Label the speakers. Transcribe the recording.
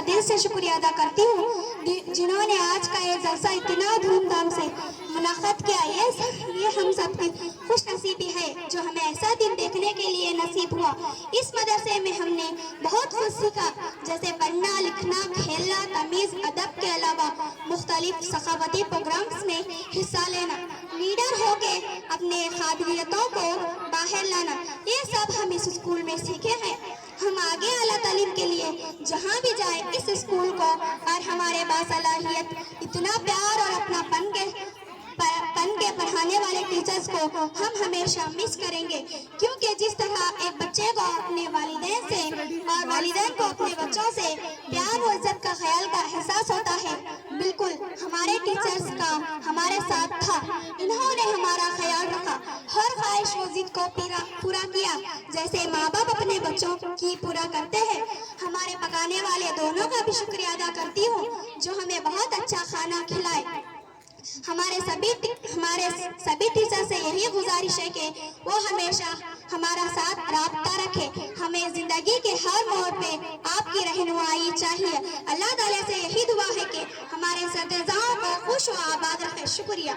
Speaker 1: دل سے شکریہ ادا کرتی ہوں جنہوں نے آج کا یہ جلسہ اتنا دھوم دھام سے منعقد کیا. یہ ہم سب کی خوش نصیبی ہے جو ہمیں ایسا دن دیکھنے کے لیے نصیب ہوا. اس مدرسے میں ہم نے بہت کچھ سیکھا، جیسے پڑھنا لکھنا، کھیلنا، تمیز، ادب کے علاوہ مختلف ثقافتی پروگرامز میں حصہ لینا، لیڈر ہو کے اپنے قابلیتوں کو باہر لانا. یہ سب ہم اس اسکول میں سیکھے ہیں. ہم آگے اعلیٰ تعلیم کے لیے جہاں بھی جائیں اس اسکول کو اور ہمارے باصلاحیت اتنا پیار اور اپنا پن کے پڑھانے والے ٹیچرز کو ہم ہمیشہ مس کریں گے، کیونکہ جس طرح ایک بچے کو اپنے والدین سے اور والدین کو اپنے بچوں سے پیار و عزت کا خیال کا احساس ہوتا ہے، بالکل ہمارے ٹیچرز کا ہمارے ساتھ تھا. انہوں نے ہمارا خیال رکھا، ہر خواہش و ضد کو پورا کیا، جیسے ماں باپ اپنے بچوں کی پورا کرتے ہیں. ہمارے پکانے والے دونوں کا بھی شکریہ ادا کرتی ہوں جو ہمیں بہت اچھا کھانا کھلائے. ہمارے سبھی ٹیچر سے یہی گزارش ہے کہ وہ ہمیشہ ہمارا ساتھ رابطہ رکھے. ہمیں زندگی کے ہر موڑ پہ آپ کی رہنمائی چاہیے. اللہ تعالیٰ سے یہی دعا ہے کہ ہمارے اساتذہوں کو خوش و آباد رکھے. شکریہ.